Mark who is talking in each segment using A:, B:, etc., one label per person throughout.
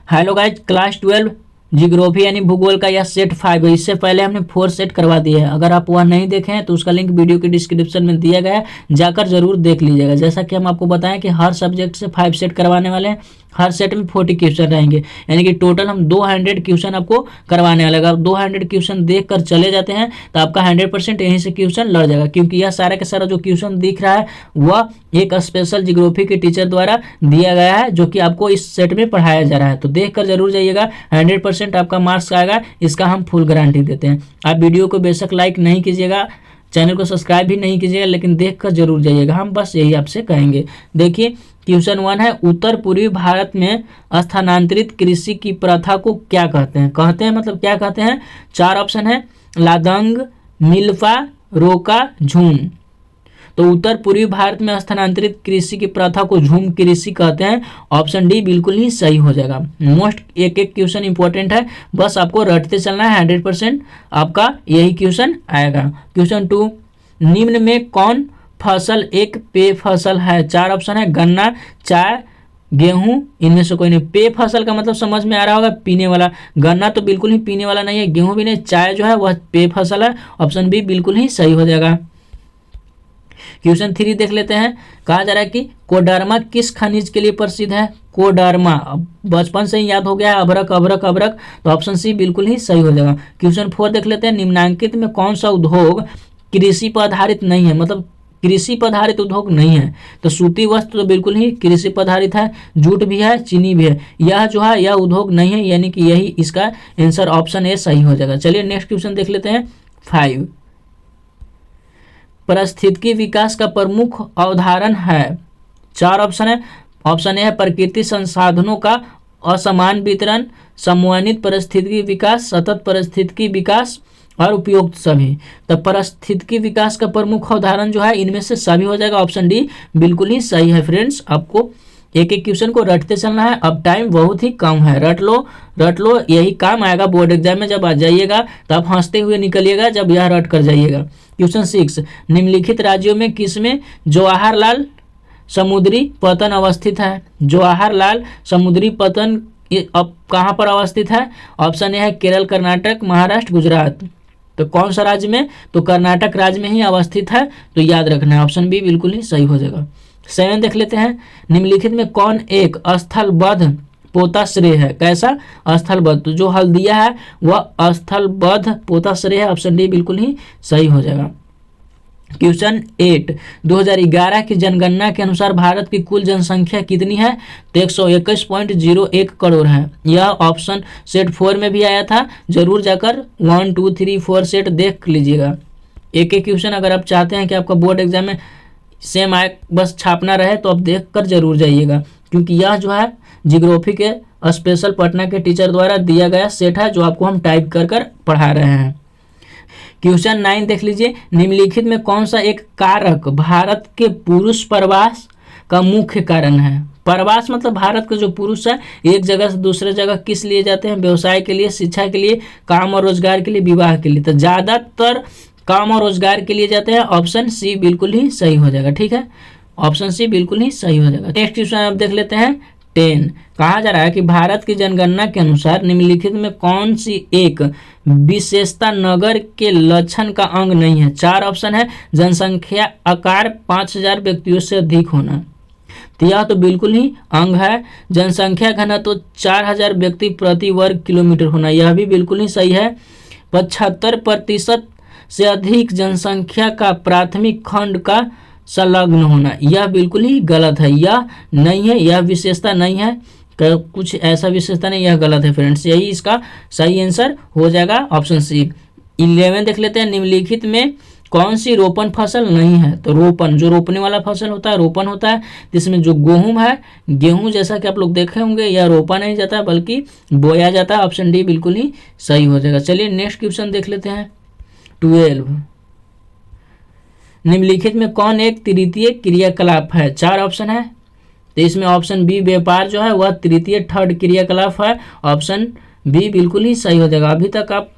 A: Hello guys, class 12 geography यानी भूगोल का यह सेट 5 है। इससे पहले हमने 4 सेट करवा दिए हैं। अगर आप वह नहीं देखे हैं तो उसका लिंक वीडियो के डिस्क्रिप्शन में दिया गया है, जाकर जरूर देख लीजिएगा। जैसा कि हम आपको बताएं कि हर सब्जेक्ट से 5 सेट करवाने वाले हैं। हर सेट में 40 क्वेश्चन रहेंगे, यानी कि टोटल हम 200 क्वेश्चन आपको करवाने वाले। अगर 200 क्वेश्चन देख कर चले जाते हैं तो आपका 100% यहीं से क्वेश्चन लड़ जाएगा, क्योंकि यह सारा का सारा जो क्वेश्चन दिख रहा है वह एक स्पेशल जियोग्राफी के टीचर द्वारा दिया गया है, जो कि आपको इस सेट में पढ़ाया जा रहा है। तो देख कर जरूर जाइएगा, 100% आपका मार्क्स आएगा, इसका हम फुल गारंटी देते हैं। आप वीडियो को बेशक लाइक नहीं कीजिएगा, चैनल को सब्सक्राइब भी नहीं कीजिएगा, लेकिन देख कर जरूर जाइएगा, हम बस यही आपसे कहेंगे। देखिए क्वेश्चन 1 है, उत्तर पूर्वी भारत में स्थानांतरित कृषि की प्रथा को क्या कहते हैं? कहते हैं मतलब क्या कहते हैं? 4 ऑप्शन है, लादंग, मिल्फा, रोका, झूम। तो उत्तर पूर्वी भारत में स्थानांतरित कृषि की प्रथा को झूम कृषि कहते हैं। ऑप्शन डी बिल्कुल ही सही हो जाएगा। मोस्ट एक क्वेश्चन इंपॉर्टेंट है, बस आपको रटते चलना है, 100% आपका यही क्वेश्चन आएगा। क्वेश्चन 2, निम्न में कौन फसल एक पेय फसल है? 4 ऑप्शन है, गन्ना, चाय, गेहूं, इनमें से कोई नहीं। पेय फसल का मतलब समझ में आ रहा होगा, पीने वाला। गन्ना तो बिल्कुल ही पीने वाला नहीं है, गेहूं भी नहीं, चाय जो है वह पेय फसल है। ऑप्शन बी बिल्कुल ही सही हो जाएगा। क्वेश्चन 3 देख लेते हैं। कहा जा रहा है कि कोडरमा किस खनिज के लिए प्रसिद्ध है? कोडरमा बचपन से ही याद हो गया है, अभ्रक अभ्रक अभ्रक, तो ऑप्शन सी बिल्कुल ही सही हो जाएगा। क्वेश्चन 4 देख लेते हैं। निम्नांकित में कौन सा उद्योग कृषि पर आधारित नहीं है? मतलब कृषि पर आधारित उद्योग नहीं है। तो सूती वस्त्र तो बिल्कुल ही कृषि पर आधारित है, जूट भी है, चीनी भी है। यह जो है यह उद्योग नहीं है, यानी कि यही इसका आंसर ऑप्शन ए सही हो जाएगा। चलिए नेक्स्ट क्वेश्चन देख लेते हैं। 5, पारिस्थितिकी विकास का प्रमुख अवधारण है। 4 ऑप्शन है। ऑप्शन ए है प्रकृति संसाधनों का असमान वितरण, समन्वित पारिस्थितिकी विकास, सतत पारिस्थितिकी विकास और उपयुक्त सभी। तो पारिस्थितिकी विकास का प्रमुख अवधारण जो है इनमें से सभी हो जाएगा। ऑप्शन डी बिल्कुल ही सही है। फ्रेंड्स, आपको एक एक क्वेश्चन को रटते चलना है, अब टाइम बहुत ही कम है। रट लो, यही काम आएगा बोर्ड एग्जाम में। जब आ जाइएगा तो आप हंसते हुए निकलिएगा जब यह रट कर जाइएगा। क्वेश्चन 6, निम्नलिखित राज्यों में किसमें जवाहरलाल समुद्री पतन अवस्थित है? जवाहरलाल समुद्री पतन अब कहाँ पर अवस्थित है? ऑप्शन ए है केरल, कर्नाटक, महाराष्ट्र, गुजरात। तो कौन सा राज्य में? तो कर्नाटक राज्य में ही अवस्थित है, तो याद रखना है। ऑप्शन बी बिल्कुल ही सही हो जाएगा। 7 देख लेते हैं। निम्नलिखित में कौन एक स्थलबद्ध पोताश्रय है? कैसा? स्थलबद्ध। तो जो हल्दिया है वह स्थलबद्ध पोताश्रय है। ऑप्शन डी बिल्कुल ही सही हो जाएगा। क्वेश्चन 8, 2011 की जनगणना के अनुसार भारत की कुल जनसंख्या कितनी है? तो 121.01 करोड़ है। यह ऑप्शन सेट 4 में भी आया था, जरूर जाकर 1, 2, 3, 4 सेट देख लीजिएगा। एक एक क्वेश्चन अगर आप चाहते हैं कि आपका बोर्ड एग्जाम में सेम आए, बस छापना रहे, तो आप देख कर जरूर जाइएगा, क्योंकि यह जो है जियोग्राफी के स्पेशल पटना के टीचर द्वारा दिया गया सेट है, जो आपको हम टाइप कर कर पढ़ा रहे हैं। क्वेश्चन 9 देख लीजिए। निम्नलिखित में कौन सा एक कारक भारत के पुरुष प्रवास का मुख्य कारण है? प्रवास मतलब भारत के जो पुरुष है एक जगह से दूसरे जगह किस लिए जाते हैं? व्यवसाय के लिए, शिक्षा के लिए, काम और रोजगार के लिए, विवाह के लिए। तो ज्यादातर काम और रोजगार के लिए जाते हैं। ऑप्शन सी बिल्कुल ही सही हो जाएगा। ठीक है, ऑप्शन सी बिल्कुल ही सही हो जाएगा। नेक्स्ट क्वेश्चन आप देख लेते हैं। 10, कहा जा रहा है कि भारत की जनगणना के अनुसार निम्नलिखित में कौन सी एक विशेषता नगर के लक्षण का अंग नहीं है? 4 ऑप्शन है। जनसंख्या आकार 5000 व्यक्तियों से अधिक होना, तो यह तो बिल्कुल ही अंग है। जनसंख्या घनत्व तो 4000 व्यक्ति प्रति वर्ग किलोमीटर होना, यह भी बिल्कुल ही सही है। 75% से अधिक जनसंख्या का प्राथमिक खंड का संलग्न होना, यह बिल्कुल ही गलत है। यह नहीं है, यह विशेषता नहीं है, कुछ ऐसा विशेषता नहीं, यह गलत है फ्रेंड्स। यही इसका सही आंसर हो जाएगा, ऑप्शन सी। 11 देख लेते हैं। निम्नलिखित में कौन सी रोपण फसल नहीं है? तो रोपण जो रोपने वाला फसल होता है रोपण होता है, जिसमें जो गेहूं है, गेहूं जैसा कि आप लोग देखे होंगे यह रोपा नहीं जाता है बल्कि बोया जाता है। ऑप्शन डी बिल्कुल ही सही हो जाएगा। चलिए नेक्स्ट क्वेश्चन देख लेते हैं। 12, निम्नलिखित में कौन एक तृतीय क्रियाकलाप है? 4 ऑप्शन है। तो इसमें ऑप्शन बी व्यापार जो है वह तृतीय थर्ड क्रियाकलाप है। ऑप्शन बी बिल्कुल ही सही हो जाएगा। अभी तक आप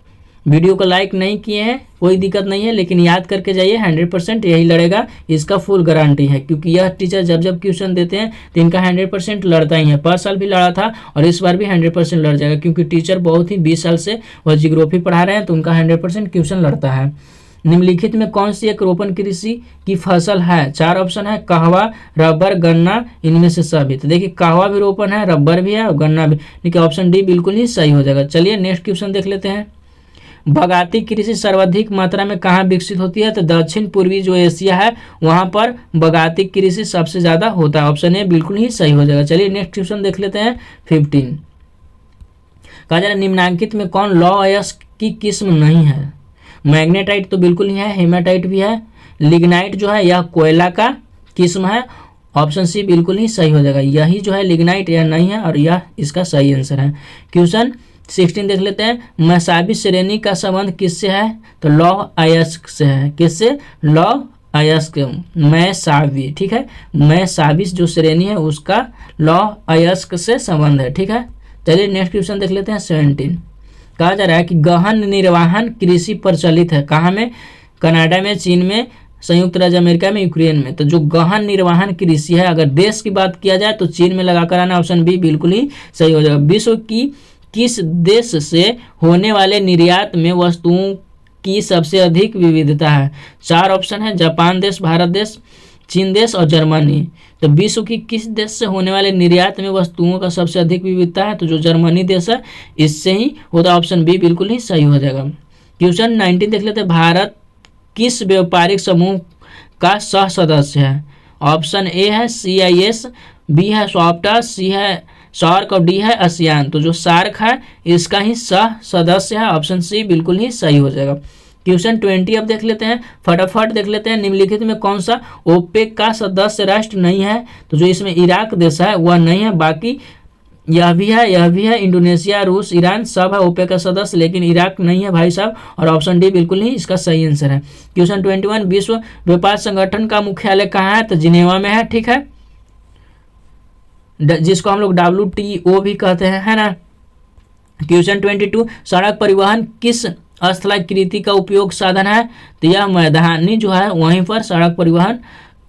A: वीडियो को लाइक नहीं किए हैं कोई दिक्कत नहीं है, लेकिन याद करके जाइए, 100% यही लड़ेगा, इसका फुल गारंटी है, क्योंकि यह टीचर जब जब क्वेश्चन देते हैं तो इनका 100% लड़ता ही है। पर साल भी लड़ा था और इस बार भी 100% लड़ जाएगा, क्योंकि टीचर बहुत ही 20 साल से वह जियोग्राफी पढ़ा रहे हैं, तो उनका 100% क्वेश्चन लड़ता है। निम्नलिखित में कौन सी एक रोपण कृषि की फसल है? 4 ऑप्शन है, कहवा, रबर, गन्ना, इनमें से सभी। तो देखिए कहवा भी रोपण है, रबर भी है और गन्ना भी, ठीक है, ऑप्शन डी बिल्कुल ही सही हो जाएगा। चलिए नेक्स्ट क्वेश्चन देख लेते हैं। बगाती कृषि सर्वाधिक मात्रा में कहाँ विकसित होती है? तो दक्षिण पूर्वी जो एशिया है वहां पर बगाती कृषि सबसे ज्यादा होता है, ऑप्शन ए बिल्कुल ही सही हो जाएगा। चलिए नेक्स्ट क्वेश्चन देख लेते हैं 15। कहा जा रहा है निम्नांकित में कौन लौह अयस्क की किस्म नहीं है? मैग्नेटाइट तो बिल्कुल ही है, हेमाटाइट भी है, लिग्नाइट जो है यह कोयला का किस्म है, ऑप्शन सी बिल्कुल ही सही हो जाएगा। यही जो है लिग्नाइट यह नहीं है और यह इसका सही आंसर है। क्वेश्चन 16 देख लेते हैं। मसाबी श्रेणी का संबंध किससे है? तो लौह अयस्क से है। किससे? लौह अयस्क, मैसाबी, ठीक है, मैसाबी जो श्रेणी है उसका लौह अयस्क से संबंध है, ठीक है। चलिए नेक्स्ट क्वेश्चन देख लेते हैं 17। कहा जा रहा है कि गहन निर्वहन कृषि प्रचलित है कहाँ में? कनाडा में, चीन में, संयुक्त राज्य अमेरिका में, यूक्रेन में। तो जो गहन निर्वहन कृषि है, अगर देश की बात किया जाए तो चीन में लगाकर आना, ऑप्शन बी बिल्कुल ही सही हो जाएगा। विश्व की किस देश से होने वाले निर्यात में वस्तुओं की सबसे अधिक विविधता है? 4 ऑप्शन है, जापान देश, भारत देश, चीन देश और जर्मनी। तो विश्व की किस देश से होने वाले निर्यात में वस्तुओं का सबसे अधिक विविधता है? तो जो जर्मनी देश है इससे ही होता है, ऑप्शन बी बिल्कुल ही सही हो जाएगा। क्वेश्चन 19 देख लेते हैं। भारत किस व्यापारिक समूह का सह सदस्य है? ऑप्शन ए है CIS, बी है स्वाप्टा, सी है सार्क और डी है आसियान। तो जो सार्क है इसका ही सह सदस्य है, ऑप्शन सी बिल्कुल ही सही हो जाएगा। क्वेश्चन 20 अब देख लेते हैं, फटाफट देख लेते हैं। निम्नलिखित में कौन सा ओपेक का सदस्य राष्ट्र नहीं है? तो जो इसमें इराक देश है वह नहीं है, बाकी यह भी है, यह भी है, इंडोनेशिया, रूस, ईरान सब है ओपेक का सदस्य, लेकिन इराक नहीं है भाई साहब, और ऑप्शन डी बिल्कुल ही इसका सही आंसर है। क्वेश्चन 21 विश्व व्यापार संगठन का मुख्यालय कहाँ है? तो जिनेवा में है, ठीक है, जिसको हम लोग WTO भी कहते हैं, है ना। क्वेश्चन 22 सड़क परिवहन किस स्थलाकृति का उपयोग साधन है? तो यह मैदानी जो है वहीं पर सड़क परिवहन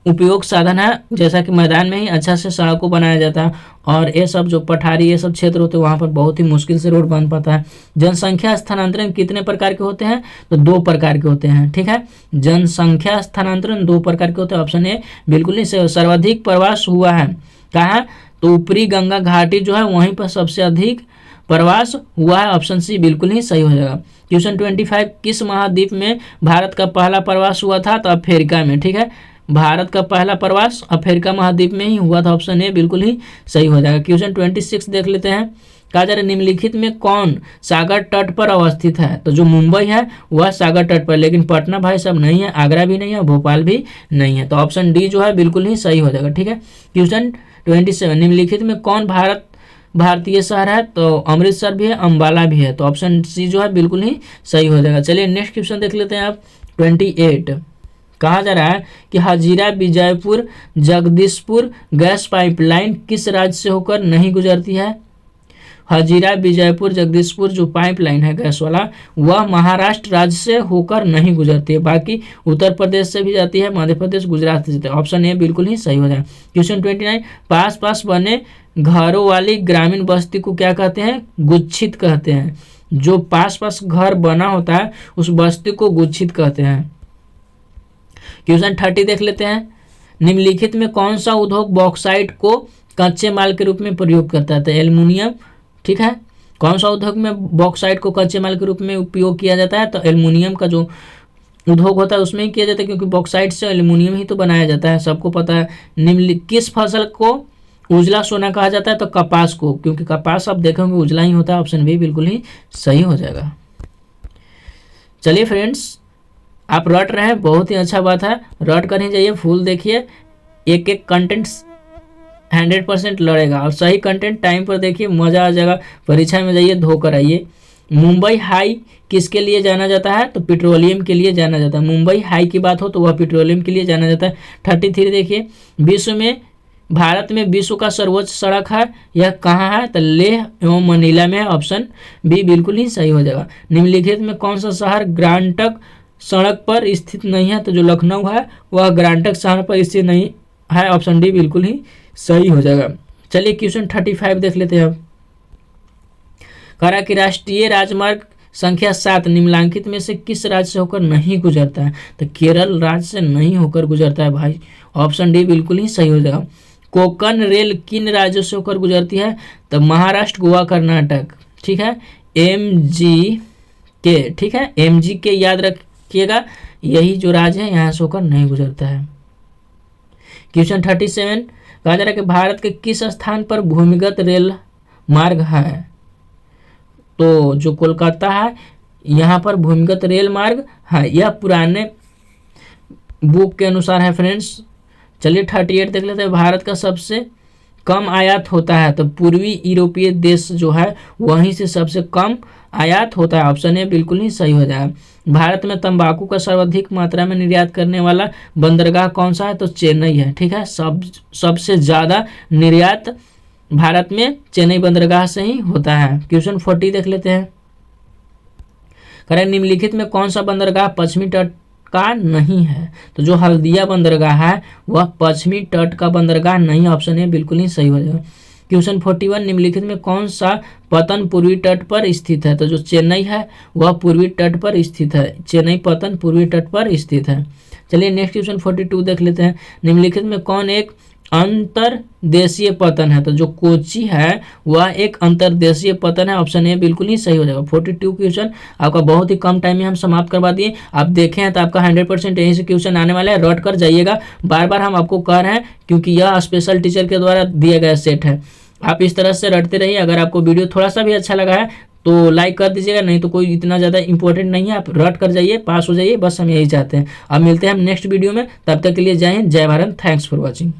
A: उपयोग साधन है, जैसा कि मैदान में ही अच्छा से सड़क को बनाया जाता है, और ये सब जो पठारी ये सब क्षेत्र होते हैं वहाँ पर बहुत ही मुश्किल से रोड बन पाता है। जनसंख्या स्थानांतरण कितने प्रकार के होते हैं? तो 2 प्रकार के होते हैं, ठीक है, जनसंख्या स्थानांतरण 2 प्रकार के होते हैं, ऑप्शन ए बिल्कुल ही सर्वाधिक प्रवास हुआ है कहाँ? तो ऊपरी गंगा घाटी जो है वहीं पर सबसे अधिक प्रवास हुआ है, ऑप्शन सी बिल्कुल ही सही हो जाएगा। क्वेश्चन 25 किस महाद्वीप में भारत का पहला प्रवास हुआ था? तो अफ्रीका में, ठीक है, भारत का पहला प्रवास अफ्रीका महाद्वीप में ही हुआ था, ऑप्शन ए बिल्कुल ही सही हो जाएगा। क्वेश्चन 26 देख लेते हैं। कहा जा रहा है निम्नलिखित में कौन सागर तट पर अवस्थित है? तो जो मुंबई है वह सागर तट पर, लेकिन पटना भाई साहब नहीं है, आगरा भी नहीं है, भोपाल भी नहीं है, तो ऑप्शन डी जो है बिल्कुल ही सही हो जाएगा, ठीक है। क्वेश्चन 27 निम्नलिखित में कौन भारतीय शहर है? तो अमृतसर भी है, अम्बाला भी है, तो ऑप्शन सी जो है बिल्कुल ही सही हो जाएगा। चलिए नेक्स्ट क्वेश्चन देख लेते हैं आप 28। कहा जा रहा है कि हजीरा विजयपुर जगदीशपुर गैस पाइपलाइन किस राज्य से होकर नहीं गुजरती है? हजीरा विजयपुर जगदीशपुर जो पाइपलाइन है गैस वाला वह महाराष्ट्र राज्य से होकर नहीं गुजरती है, बाकी उत्तर प्रदेश से भी जाती है, मध्य प्रदेश, गुजरात से जाती है, ऑप्शन ए बिल्कुल ही सही हो जाए। क्वेश्चन 29 पास पास बने घरों वाली ग्रामीण बस्ती को क्या कहते हैं? गुच्छित कहते हैं। जो पास पास घर बना होता है उस बस्ती को गुच्छित कहते हैं। क्वेश्चन 30 देख लेते हैं। निम्नलिखित में कौन सा उद्योग बॉक्साइट को कच्चे माल के रूप में प्रयोग करता है? तो एल्युमिनियम, ठीक है, कौन सा उद्योग में बॉक्साइट को कच्चे माल के रूप में उपयोग किया जाता है? तो एल्युमिनियम का जो उद्योग होता है उसमें ही किया जाता है, क्योंकि बॉक्साइट से एल्युमिनियम ही तो बनाया जाता है, सबको पता है। निम्नलिखित किस फसल को उजला सोना कहा जाता है? तो कपास को, क्योंकि कपास आप देखेंगे उजला ही होता है, ऑप्शन बी बिल्कुल ही सही हो जाएगा। चलिए फ्रेंड्स, आप रट रहे हैं, बहुत ही अच्छा बात है, रट कर ही जाइए, फुल देखिए, एक एक कंटेंट 100% लड़ेगा, और सही कंटेंट टाइम पर देखिए, मज़ा आ जाएगा। परीक्षा में जाइए, धोकर आइए। मुंबई हाई किसके लिए जाना जाता है? तो पेट्रोलियम के लिए जाना जाता है। मुंबई हाई की बात हो तो वह पेट्रोलियम के लिए जाना जाता है। 33 देखिए, विश्व में भारत में विश्व का सर्वोच्च सड़क है, यह कहाँ है? तो लेह एवं मनीला में है। ऑप्शन बी बिल्कुल ही सही हो जाएगा। निम्नलिखित में कौन सा शहर ग्रांटक सड़क पर स्थित नहीं है? तो जो लखनऊ है वह ग्रांटक शहर पर स्थित नहीं है। ऑप्शन डी बिल्कुल ही सही हो जाएगा। चलिए क्वेश्चन 35 देख लेते हैं अब। कह रहा है कि राष्ट्रीय राजमार्ग संख्या 7 निम्नलिखित में से किस राज्य से होकर नहीं गुजरता है? तो केरल राज्य से नहीं होकर गुजरता है भाई। ऑप्शन डी बिल्कुल ही सही हो जाएगा। कोंकण रेल किन राज्यों से होकर गुजरती है? तो महाराष्ट्र, गोवा, कर्नाटक। ठीक है, MGK। ठीक है, MGK याद रखिएगा, यही जो राज्य है यहाँ से होकर नहीं गुजरता है। क्वेश्चन 37 कहा जा रहा है कि भारत के किस स्थान पर भूमिगत रेल मार्ग है? तो जो कोलकाता है यहाँ पर भूमिगत रेल मार्ग है, यह पुराने बुक के अनुसार है फ्रेंड्स। चलिए 38 देख लेते हैं। भारत का सबसे कम आयात होता है? तो पूर्वी यूरोपीय देश जो है वहीं से सबसे कम आयात होता है। ऑप्शन ए बिल्कुल ही सही हो जाएगा। भारत में तंबाकू का सर्वाधिक मात्रा में निर्यात करने वाला बंदरगाह कौन सा है? तो चेन्नई है। ठीक है, सबसे ज़्यादा निर्यात भारत में चेन्नई बंदरगाह से ही होता है। क्वेश्चन 40 देख लेते हैं। करें निम्नलिखित में कौन सा बंदरगाह पश्चिमी तट का नहीं है? तो जो हल्दिया बंदरगाह है वह पश्चिमी तट का बंदरगाह नहीं। ऑप्शन ए बिल्कुल ही सही हो जाएगा। क्वेश्चन 41 निम्नलिखित में कौन सा पतन पूर्वी तट पर स्थित है? तो जो चेन्नई है वह पूर्वी तट पर स्थित है। चेन्नई पतन पूर्वी तट पर स्थित है। चलिए नेक्स्ट क्वेश्चन 42 देख लेते हैं। निम्नलिखित में कौन एक अंतरदेशीय पतन है? तो जो कोची है वह एक अंतरदेशीय पतन है। ऑप्शन ए बिल्कुल ही सही हो जाएगा। 42 क्वेश्चन आपका बहुत ही कम टाइम में हम समाप्त करवा दिए। आप देखें हैं तो आपका 100% यहीं से क्वेश्चन आने वाला है, रट कर जाइएगा। बार बार हम आपको कह रहे हैं क्योंकि यह स्पेशल टीचर के द्वारा दिया गया सेट है। आप इस तरह से रटते रहिए। अगर आपको वीडियो थोड़ा सा भी अच्छा लगा है तो लाइक कर दीजिएगा, नहीं तो कोई इतना ज़्यादा इंपॉर्टेंट नहीं है। आप रट कर जाइए, पास हो जाइए, बस हम यही चाहते हैं। अब मिलते हैं हम नेक्स्ट वीडियो में, तब तक के लिए जय हिंद, जय भारत, थैंक्स फॉर वॉचिंग।